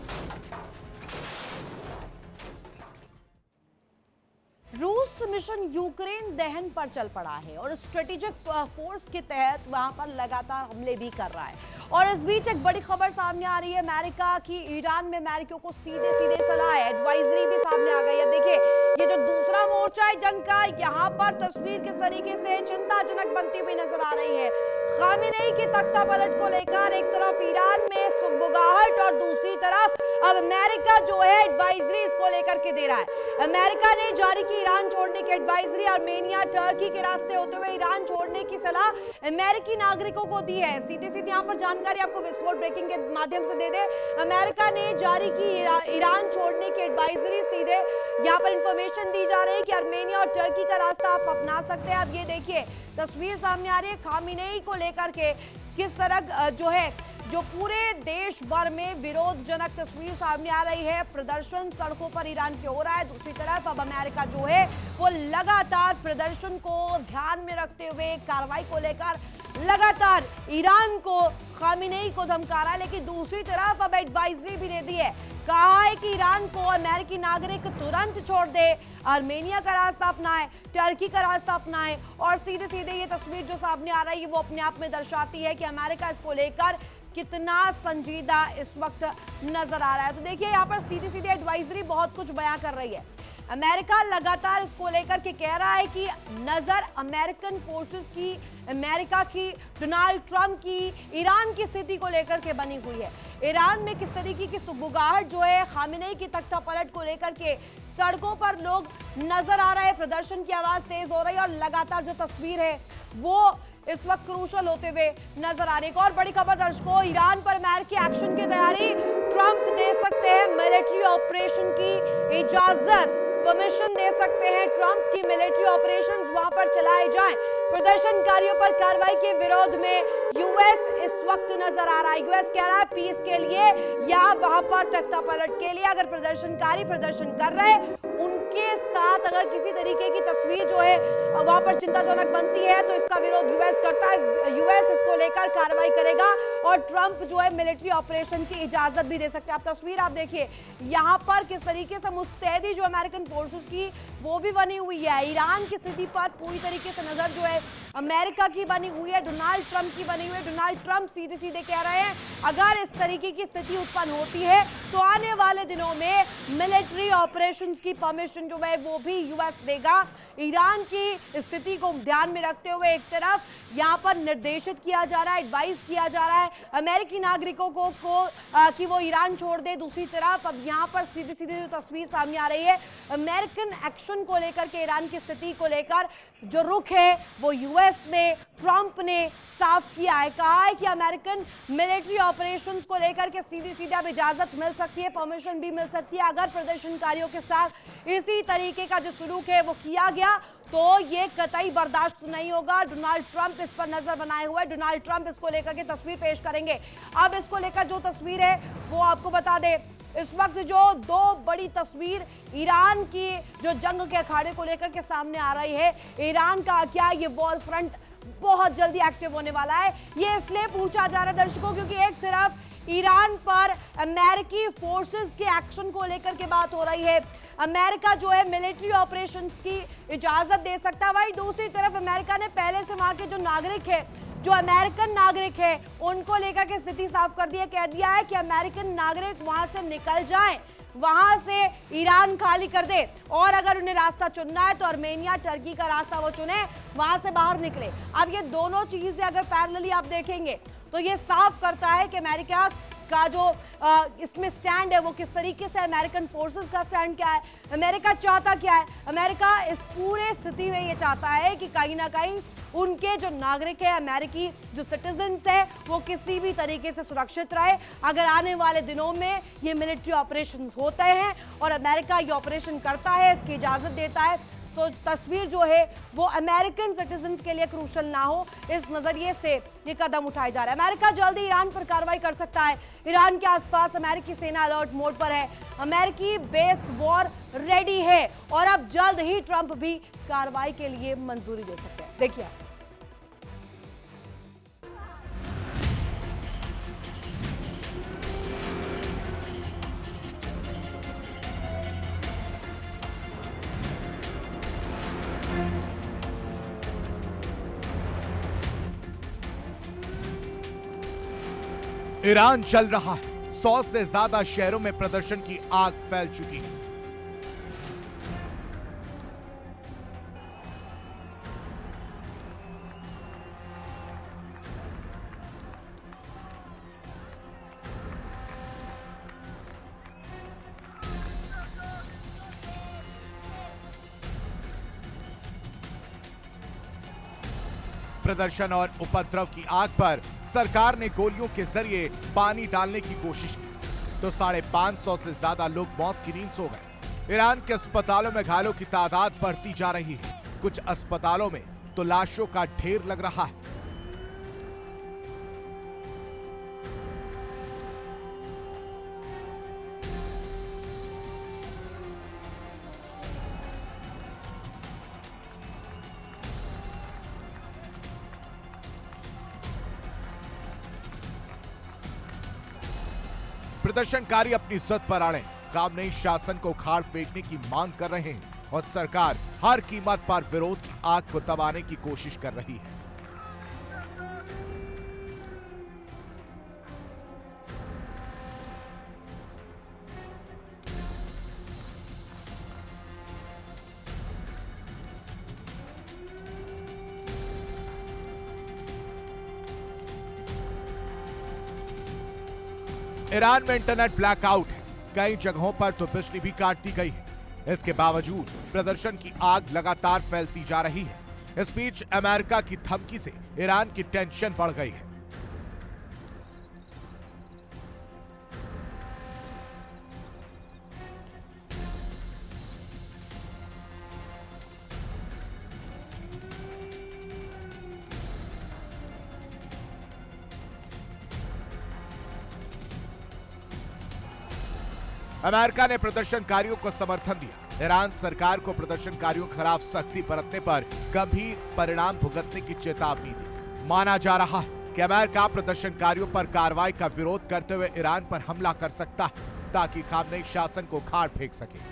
रूस मिशन यूक्रेन दहन पर चल पड़ा है और स्ट्रेटेजिक फोर्स के तहत वहां पर लगातार हमले भी कर रहा है। और इस बीच एक बड़ी खबर सामने आ रही है अमेरिका की। ईरान में अमेरिकियों को सीधे सीधे सलाह है, एडवाइजरी भी सामने आ गई है। देखिए, ये जो दूसरा मोर्चा है जंग का, यहाँ पर तस्वीर किस तरीके से चिंताजनक बनती हुई नजर आ रही है। खामेनेई की तख्ता पलट को लेकर एक तरफ ईरान में सुगबुगाहट और दूसरी तरफ अब अमेरिका जो है एडवाइजरी इसको लेकर के दे रहा है। अमेरिका ने जारी की ईरान छोड़ने की एडवाइजरी। आर्मेनिया, टर्की के रास्ते होते हुए ईरान छोड़ने की सलाह अमेरिकी नागरिकों को दी है। सीधी सीधी यहाँ पर जानकारी आपको विस्फोट ब्रेकिंग के माध्यम से दे दे। अमेरिका ने जारी की ईरान छोड़ने की एडवाइजरी। सीधे यहाँ पर इंफॉर्मेशन दी जा रही है कि आर्मेनिया और टर्की का रास्ता आप अपना सकते हैं। अब ये देखिए तस्वीर सामने आ रही है खामेनेई को लेकर के किस तरह जो है जो पूरे देश भर में विरोधजनक तस्वीर सामने आ रही है। प्रदर्शन सड़कों पर ईरान के हो रहा है। दूसरी तरफ अब अमेरिका जो है वो लगातार प्रदर्शन को ध्यान में रखते हुए कार्रवाई को लेकर लगातार ईरान को, खामेनेई को धमका रहा है। लेकिन दूसरी तरफ अब एडवाइजरी भी दे दी है, कहा है कि ईरान को अमेरिकी नागरिक तुरंत छोड़ दे, आर्मेनिया का रास्ता अपनाए, टर्की का रास्ता अपनाए। और सीधे सीधे ये तस्वीर जो सामने आ रही है वो अपने आप में दर्शाती है कि अमेरिका इसको लेकर कितना संजीदा इस वक्त नजर आ रहा है। तो देखिए यहाँ पर सीधी सीधी एडवाइजरी बहुत कुछ बयां कर रही है। अमेरिका लगातार इसको लेकर के कह रहा है कि नजर अमेरिकन फोर्सेस की, अमेरिका की, डोनाल्ड ट्रंप की ईरान की स्थिति को लेकर के बनी हुई है। ईरान में किस तरीके की सुगबुगाहट जो है, खामेनेई की तख्ता पलट को लेकर के सड़कों पर लोग नजर आ रहे हैं, प्रदर्शन की आवाज तेज हो रही है और लगातार जो तस्वीर है वो इस वक्त क्रूशल होते हुए नजर आ रही है। एक और बड़ी खबर दर्शकों, ईरान पर अमेरिकी एक्शन की तैयारी, ट्रंप दे सकते हैं मिलिट्री ऑपरेशन की इजाजत, परमिशन दे सकते हैं ट्रंप की मिलिट्री ऑपरेशंस वहां पर चलाए जाएं। प्रदर्शनकारियों पर कार्रवाई के विरोध में यूएस इस वक्त नजर आ रहा है। यूएस कह रहा है पीस के लिए या वहां पर तख्ता पलट के लिए अगर प्रदर्शनकारी प्रदर्शन कर रहे हैं उनके साथ अगर किसी तरीके की तस्वीर जो है वहां पर चिंताजनक बनती है तो इसका विरोध यूएस करता है। यूएस इसको लेकर कार्रवाई करेगा और ट्रंप जो है मिलिट्री ऑपरेशन की इजाजत भी दे सकते हैं। आप तस्वीर आप देखिए यहाँ पर किस तरीके से मुस्तैदी जो अमेरिकन फोर्सेस की वो भी बनी हुई है। ईरान की स्थिति पर पूरी तरीके से नजर जो है अमेरिका की बनी हुई है, डोनाल्ड ट्रंप की बनी हुई है। डोनाल्ड ट्रंप सीधे सीधे कह रहे हैं अगर इस तरीके की स्थिति उत्पन्न होती है तो आने वाले दिनों में मिलिट्री ऑपरेशंस की परमिशन जो है वो भी यूएस देगा। ईरान की स्थिति को ध्यान में रखते हुए एक तरफ यहाँ पर निर्देशित किया जा रहा है, एडवाइस किया जा रहा है अमेरिकी नागरिकों को कि वो ईरान छोड़ दे। दूसरी तरफ अब यहाँ पर सीधी सीधी जो तस्वीर सामने आ रही है अमेरिकन एक्शन को लेकर के, ईरान की स्थिति को लेकर जो रुख है वो यूएस ने, ट्रंप ने साफ किया है। कहा है कि अमेरिकन मिलिट्री ऑपरेशंस को लेकर के सीधी सीधी अब इजाजत मिल सकती है, परमिशन भी मिल सकती है अगर प्रदर्शनकारियों के साथ इसी तरीके का जो सलूक है वो किया गया तो ये कतई बर्दाश्त नहीं होगा। डोनाल्ड ट्रंप इस पर नजर बनाए हुए, डोनाल्ड ट्रंप इसको लेकर के तस्वीर पेश करेंगे। अब इसको लेकर जो तस्वीर है वो आपको बता दे, इस वक्त जो दो बड़ी तस्वीर ईरान की जो जंग के अखाड़े को लेकर के सामने आ रही है, ईरान का क्या ये वॉर फ्रंट बहुत जल्दी एक्टिव होने वाला है। ये इसलिए पूछा जा रहा है दर्शकों क्योंकि एक तरफ ईरान पर अमेरिकी फोर्सेस के एक्शन को लेकर के बात हो रही है, अमेरिका जो है मिलिट्री ऑपरेशंस की इजाजत दे सकता है। वहीं दूसरी तरफ अमेरिका ने पहले से वहां के जो नागरिक है, जो अमेरिकन नागरिक है उनको लेकर के स्थिति साफ कर दी है, कह दिया है कि अमेरिकन नागरिक वहां से निकल जाएं, वहां से ईरान खाली कर दे और अगर उन्हें रास्ता चुनना है तो आर्मेनिया, टर्की का रास्ता वो चुने, वहां से बाहर निकले। अब ये दोनों चीजें अगर पैरेलली आप देखेंगे तो ये साफ करता है कि अमेरिका का जो इसमें स्टैंड है वो किस तरीके से, अमेरिकन फोर्सेस का स्टैंड क्या है, अमेरिका चाहता क्या है। अमेरिका इस पूरे स्थिति में ये चाहता है कि कहीं ना कहीं उनके जो नागरिक है, अमेरिकी जो सिटीजन्स है वो किसी भी तरीके से सुरक्षित रहे। अगर आने वाले दिनों में ये मिलिट्री ऑपरेशन होते हैं और अमेरिका ये ऑपरेशन करता है, इसकी इजाजत देता है तो तस्वीर जो है वो अमेरिकन सिटीजन्स के लिए क्रूशल ना हो, इस नजरिए से ये कदम उठाए जा रहा है। अमेरिका जल्दी ईरान पर कार्रवाई कर सकता है। ईरान के आसपास अमेरिकी सेना अलर्ट मोड पर है, अमेरिकी बेस वॉर रेडी है और अब जल्द ही ट्रंप भी कार्रवाई के लिए मंजूरी दे सकते हैं। देखिए ईरान चल रहा है, 100 से ज्यादा शहरों में प्रदर्शन की आग फैल चुकी है। प्रदर्शन और उपद्रव की आग पर सरकार ने गोलियों के जरिए पानी डालने की कोशिश की तो 550 से ज्यादा लोग मौत की नींद सो गए। ईरान के अस्पतालों में घायलों की तादाद बढ़ती जा रही है, कुछ अस्पतालों में तो लाशों का ढेर लग रहा है। प्रदर्शनकारी अपनी जिद पर अड़े खामनेई शासन को उखाड़ फेंकने की मांग कर रहे हैं और सरकार हर कीमत पर विरोध की आग को दबाने की कोशिश कर रही है। ईरान में इंटरनेट ब्लैकआउट है, कई जगहों पर तो बिजली भी काट दी गई है। इसके बावजूद प्रदर्शन की आग लगातार फैलती जा रही है। इस बीच अमेरिका की धमकी से ईरान की टेंशन बढ़ गई है। अमेरिका ने प्रदर्शनकारियों को समर्थन दिया। ईरान सरकार को प्रदर्शनकारियों के खिलाफ सख्ती बरतने पर गंभीर परिणाम भुगतने की चेतावनी दी। माना जा रहा है कि अमेरिका प्रदर्शनकारियों पर कार्रवाई का विरोध करते हुए ईरान पर हमला कर सकता है ताकि खामनेई शासन को उखाड़ फेंक सके।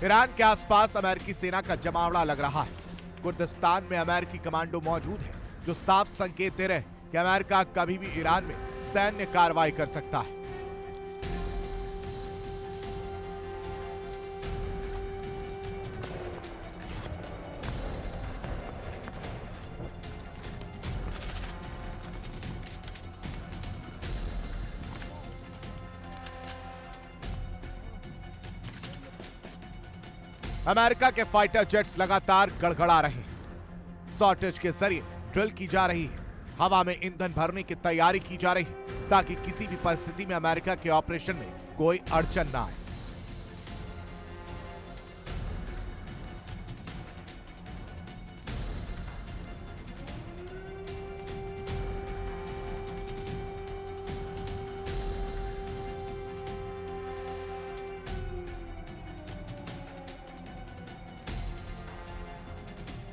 ईरान के आसपास अमेरिकी सेना का जमावड़ा लग रहा है। कुर्दिस्तान में अमेरिकी कमांडो मौजूद है जो साफ संकेत दे रहे हैं कि अमेरिका कभी भी ईरान में सैन्य कार्रवाई कर सकता है। अमेरिका के फाइटर जेट्स लगातार गड़गड़ा रहे हैं। शॉर्टेज के जरिए ड्रिल की जा रही है। हवा में ईंधन भरने की तैयारी की जा रही है ताकि किसी भी परिस्थिति में अमेरिका के ऑपरेशन में कोई अड़चन ना आए।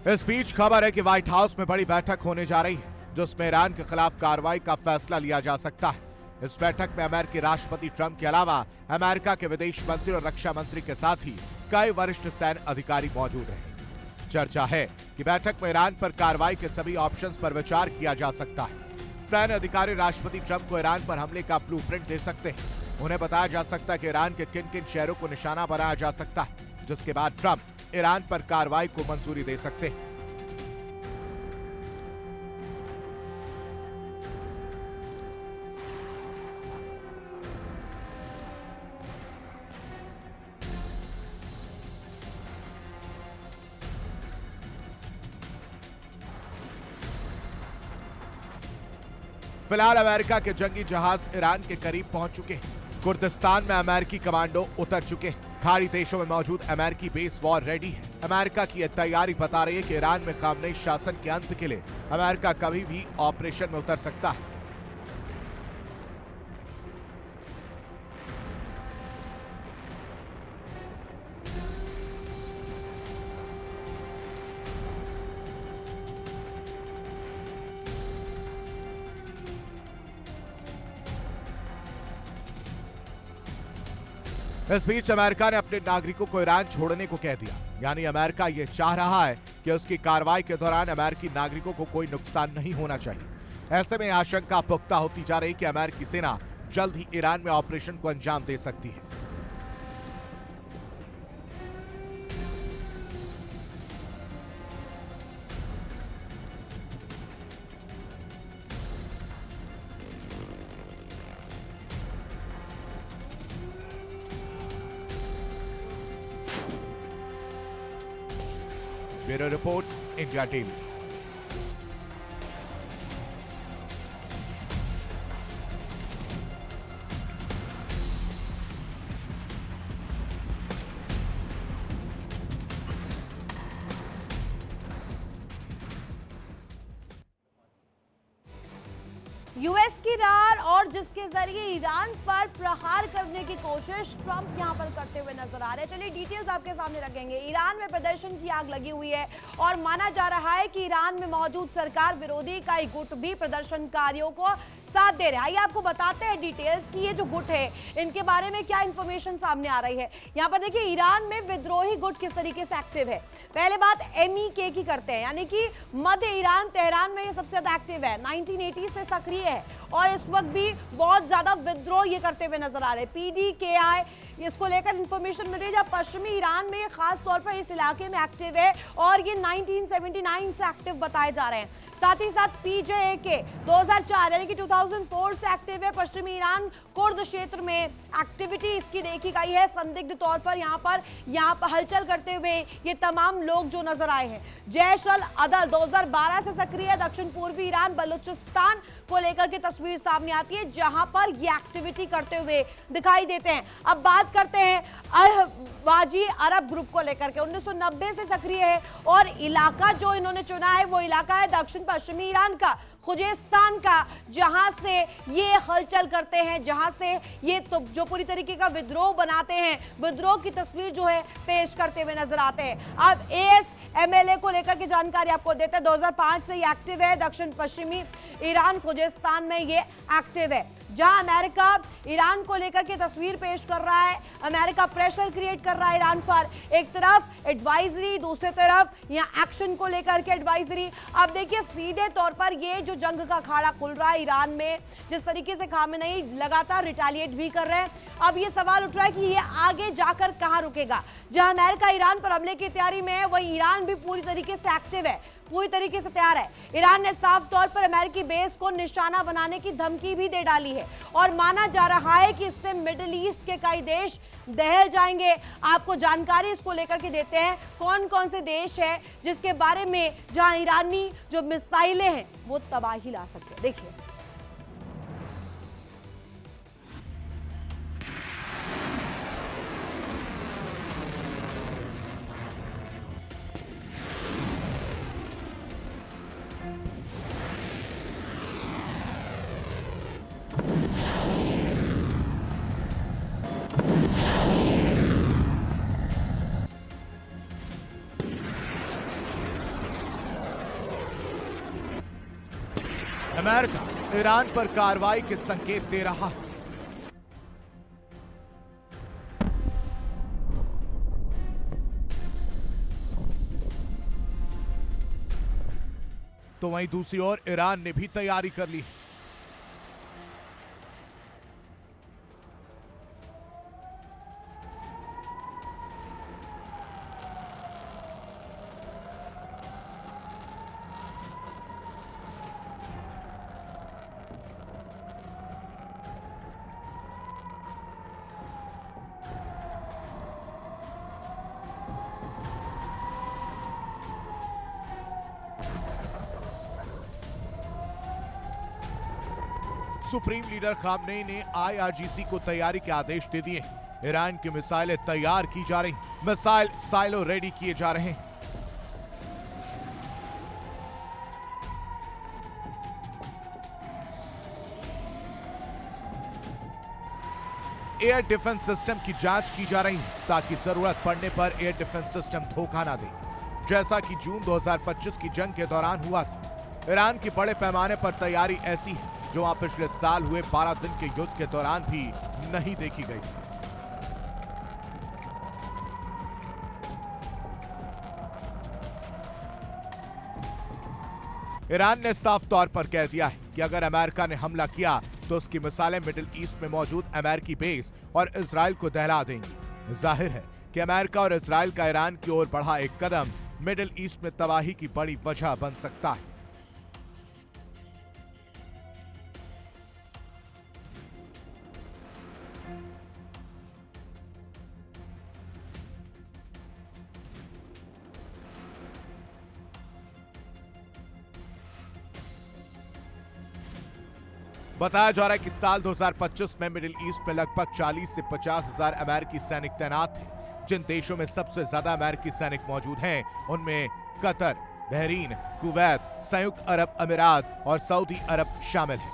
इस बीच खबर है कि व्हाइट हाउस में बड़ी बैठक होने जा रही है जिसमें ईरान के खिलाफ कार्रवाई का फैसला लिया जा सकता है। इस बैठक में अमेरिकी राष्ट्रपति ट्रंप के अलावा अमेरिका के विदेश मंत्री और रक्षा मंत्री के साथ ही कई वरिष्ठ सैन्य अधिकारी मौजूद रहेंगे। चर्चा है कि बैठक में ईरान पर कार्रवाई के सभी ऑप्शंस पर विचार किया जा सकता है। सैन्य अधिकारी राष्ट्रपति ट्रंप को ईरान पर हमले का ब्लूप्रिंट दे सकते हैं। उन्हें बताया जा सकता है कि ईरान के किन किन शहरों को निशाना बनाया जा सकता है, जिसके बाद ट्रंप ईरान पर कार्रवाई को मंजूरी दे सकते हैं। फिलहाल अमेरिका के जंगी जहाज ईरान के करीब पहुंच चुके हैं। कुर्दिस्तान में अमेरिकी कमांडो उतर चुके हैं। खाड़ी देशों में मौजूद अमेरिकी बेस वॉर रेडी है। अमेरिका की यह तैयारी बता रही है कि ईरान में खामनेई शासन के अंत के लिए अमेरिका कभी भी ऑपरेशन में उतर सकता है। इस बीच अमेरिका ने अपने नागरिकों को ईरान छोड़ने को कह दिया। यानी अमेरिका यह चाह रहा है कि उसकी कार्रवाई के दौरान अमेरिकी नागरिकों को कोई नुकसान नहीं होना चाहिए। ऐसे में आशंका पुख्ता होती जा रही कि अमेरिकी सेना जल्द ही ईरान में ऑपरेशन को अंजाम दे सकती है। Bureau report, India TV. US की रार और जिसके जरिए ईरान पर प्रहार करने की कोशिश ट्रंप यहां पर करते हुए नजर आ रहे हैं। चलिए डिटेल्स आपके सामने रखेंगे। ईरान में प्रदर्शन की आग लगी हुई है और माना जा रहा है कि ईरान में मौजूद सरकार विरोधी इकाई गुट भी प्रदर्शनकारियों को साथ दे रहे हैं। आइए आपको बताते हैं डिटेल्स कि ये जो गुट है इनके बारे में क्या इंफॉर्मेशन सामने आ रही है। यहाँ पर देखिए ईरान में विद्रोही गुट किस तरीके से एक्टिव है। पहले बात MEK की करते हैं, यानी कि मध्य ईरान तेहरान में ये सबसे ज्यादा एक्टिव है, 1980 से सक्रिय है और इस वक्त भी बहुत ज्यादा विद्रोह ये करते हुए नजर आ रहे हैं। PDKI इसको लेकर इंफॉर्मेशन मिल रही है, जब पश्चिमी ईरान में ये खास तौर पर इस इलाके में एक्टिव है और ये 1979 से एक्टिव बताए जा रहे हैं। साथ ही साथ PJAK 2004 यानी कि 2004 से एक्टिव है। पश्चिमी ईरान कुर्द क्षेत्र में एक्टिविटी इसकी देखी गई है। संदिग्ध तौर पर यहाँ पर हलचल करते हुए ये तमाम लोग जो नजर आए हैं। जैश अल अदल 2012 से सक्रिय है। दक्षिण पूर्वी ईरान बलूचिस्तान को लेकर के तस्वीर सामने आती है जहां पर ये एक्टिविटी करते हुए दिखाई देते हैं। अब बात करते हैं अहवाजी अरब ग्रुप को लेकर के, 1990 से सक्रिय है और इलाका जो इन्होंने चुना है वो इलाका है दक्षिण पश्चिमी ईरान का, खुजेस्तान का, जहां से ये हलचल करते हैं, जहां से ये तो जो पूरी तरीके का विद्रोह बनाते हैं, विद्रोह की तस्वीर जो है पेश करते हुए नजर आते हैं। अब ASMLA को लेकर के जानकारी आपको देते हैं। 2005 से ये एक्टिव है। दक्षिण पश्चिमी ईरान खुजेस्तान में ये एक्टिव है, जहां अमेरिका ईरान को लेकर के तस्वीर पेश कर रहा है। अमेरिका प्रेशर क्रिएट कर रहा है ईरान पर, एक तरफ एडवाइजरी, दूसरी तरफ यहाँ एक्शन को लेकर के एडवाइजरी। अब देखिए सीधे तौर पर ये जो जंग का अखाड़ा खुल रहा है ईरान में, जिस तरीके से खामेनेई लगातार रिटेलिएट भी कर रहे हैं, अब ये सवाल उठ रहा है कि ये आगे जाकर कहां रुकेगा। जहां अमेरिका ईरान पर हमले की तैयारी में है, वहीं ईरान भी पूरी तरीके से एक्टिव है, पूरी तरीके से तैयार है। ईरान ने साफ तौर पर अमेरिकी बेस को निशाना बनाने की धमकी भी दे डाली है और माना जा रहा है कि इससे मिडिल ईस्ट के कई देश दहल जाएंगे। आपको जानकारी इसको लेकर के देते हैं कौन कौन से देश है जिसके बारे में जहां ईरानी जो मिसाइलें हैं वो तबाही ला सकते हैं। देखिए अमेरिका ईरान पर कार्रवाई के संकेत दे रहा है। तो वहीं दूसरी ओर ईरान ने भी तैयारी कर ली है। सुप्रीम लीडर खामनेई ने IRGC को तैयारी के आदेश दे दिए। ईरान की मिसाइलें तैयार की जा रही, मिसाइल साइलो रेडी किए जा रहे हैं। एयर डिफेंस सिस्टम की जांच की जा रही है ताकि जरूरत पड़ने पर एयर डिफेंस सिस्टम धोखा ना दे, जैसा कि जून 2025 की जंग के दौरान हुआ था। ईरान की बड़े पैमाने पर तैयारी ऐसी है जो वहां पिछले साल हुए 12 दिन के युद्ध के दौरान भी नहीं देखी गई थी। ईरान ने साफ तौर पर कह दिया है कि अगर अमेरिका ने हमला किया तो उसकी मिसाइलें मिडिल ईस्ट में मौजूद अमेरिकी बेस और इजराइल को दहला देंगी। जाहिर है कि अमेरिका और इजराइल का ईरान की ओर बढ़ा एक कदम मिडिल ईस्ट में तबाही की बड़ी वजह बन सकता है। बताया जा रहा है कि साल 2025 में मिडिल ईस्ट में लगभग 40 से 50 हजार अमेरिकी सैनिक तैनात थे। जिन देशों में सबसे ज्यादा अमेरिकी सैनिक मौजूद हैं उनमें कतर, बहरीन, कुवैत, संयुक्त अरब अमीरात और सऊदी अरब शामिल हैं।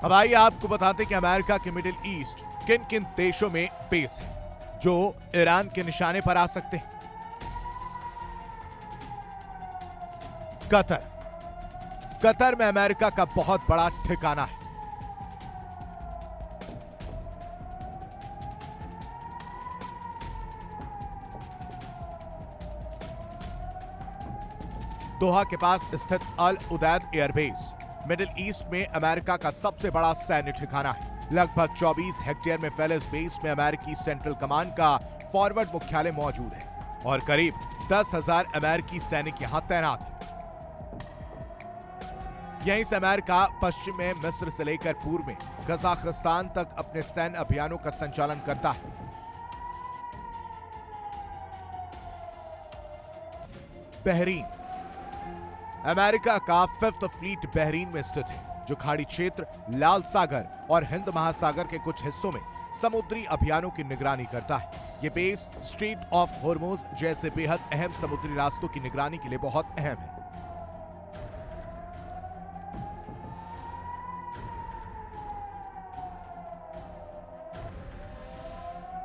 अब आइए आपको बताते कि अमेरिका के मिडिल ईस्ट किन किन देशों में बेस है जो ईरान के निशाने पर आ सकते हैं। कतर में अमेरिका का बहुत बड़ा ठिकाना है। दोहा के पास स्थित अल उदैद एयरबेस मिडिल ईस्ट में अमेरिका का सबसे बड़ा सैन्य ठिकाना है। लगभग 24 हेक्टेयर में फैले इस बेस में अमेरिकी सेंट्रल कमांड का फॉरवर्ड मुख्यालय मौजूद है और करीब 10,000 अमेरिकी सैनिक यहां तैनात हैं। यहीं से अमेरिका पश्चिम में मिस्र से लेकर पूर्व में कजाकिस्तान तक अपने सैन्य अभियानों का संचालन करता है। बहरीन अमेरिका का 5th फ्लीट बहरीन में स्थित है जो खाड़ी क्षेत्र, लाल सागर और हिंद महासागर के कुछ हिस्सों में समुद्री अभियानों की निगरानी करता है। ये बेस स्ट्रेट ऑफ हॉर्मुज जैसे बेहद अहम समुद्री रास्तों की निगरानी के लिए बहुत अहम है।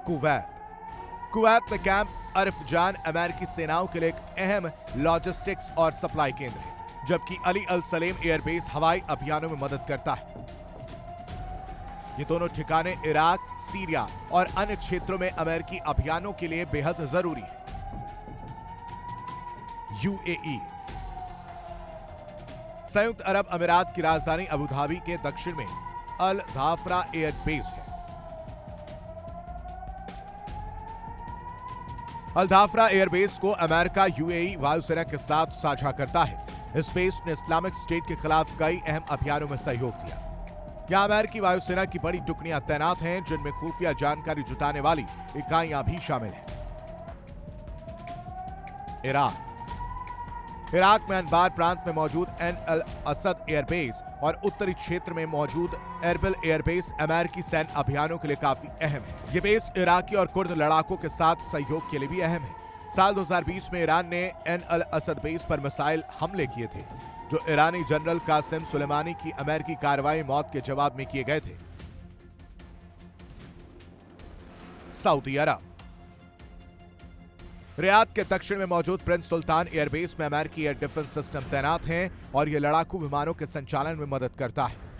कुवैत में कैंप अरफजान अमेरिकी सेनाओं के लिए एक अहम लॉजिस्टिक्स और सप्लाई केंद्र है, जबकि अली अल सलेम एयरबेस हवाई अभियानों में मदद करता है। ये दोनों ठिकाने इराक, सीरिया और अन्य क्षेत्रों में अमेरिकी अभियानों के लिए बेहद जरूरी है। यूएई संयुक्त अरब अमीरात की राजधानी अबू धाबी के दक्षिण में अल धाफरा एयरबेस है। अल धाफरा एयरबेस को अमेरिका यूएई वायुसेना के साथ साझा करता है। इस बेस ने इस्लामिक स्टेट के खिलाफ कई अहम अभियानों में सहयोग दिया। यहां अमेरिकी वायुसेना की बड़ी टुकड़ियां तैनात हैं, जिनमें खुफिया जानकारी जुटाने वाली इकाइयां भी शामिल हैं। इराक में अनबार प्रांत में मौजूद एन अल असद एयरबेस और उत्तरी क्षेत्र में मौजूद एरबिल एयरबेस अमेरिकी सैन्य अभियानों के लिए काफी अहम है। ये बेस इराकी और कुर्द लड़ाकों के साथ सहयोग के लिए भी अहम है। साल 2020 में ईरान ने एन अल असद बेस पर मिसाइल हमले किए थे, जो ईरानी जनरल कासिम सुलेमानी की अमेरिकी कार्रवाई मौत के जवाब में किए गए थे। सऊदी अरब रियाद के दक्षिण में मौजूद प्रिंस सुल्तान एयरबेस में अमेरिकी एयर डिफेंस सिस्टम तैनात हैं और यह लड़ाकू विमानों के संचालन में मदद करता है।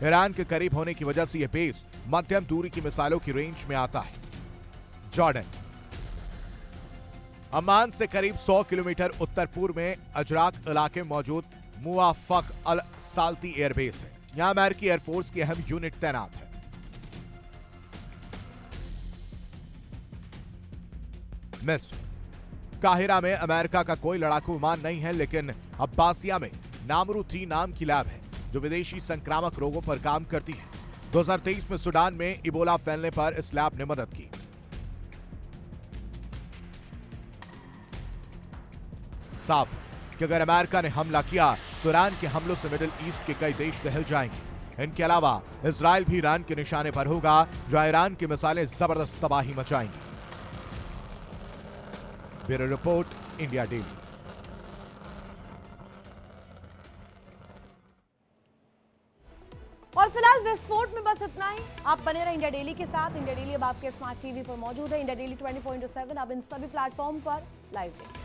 ईरान के करीब होने की वजह से यह बेस मध्यम दूरी की मिसाइलों की रेंज में आता है। जॉर्डन अम्मान से करीब 100 किलोमीटर उत्तर पूर्व में अजराक इलाके में मौजूद मुवाफक अल साल्ती एयरबेस है। यहां अमेरिकी एयरफोर्स की अहम यूनिट तैनात है। मिस्र काहिरा में अमेरिका का कोई लड़ाकू विमान नहीं है, लेकिन अब्बासिया में नामरू 3 नाम की लैब है जो विदेशी संक्रामक रोगों पर काम करती है। 2023 में सूडान में इबोला फैलने पर इस लैब ने मदद की। साफ है कि अगर अमेरिका ने हमला किया तो ईरान के हमलों से मिडिल ईस्ट के कई देश दहल जाएंगे। इनके अलावा इजराइल भी ईरान के निशाने पर होगा, जहां ईरान की मिसाइलें जबरदस्त तबाही मचाएंगी। Bureau report, India Daily. और फिलहाल विस्फोट में बस इतना ही। आप बने रहे इंडिया डेली के साथ। इंडिया डेली अब आपके स्मार्ट टीवी पर मौजूद है। इंडिया डेली 24/7 अब इन सभी प्लेटफॉर्म पर लाइव देखें।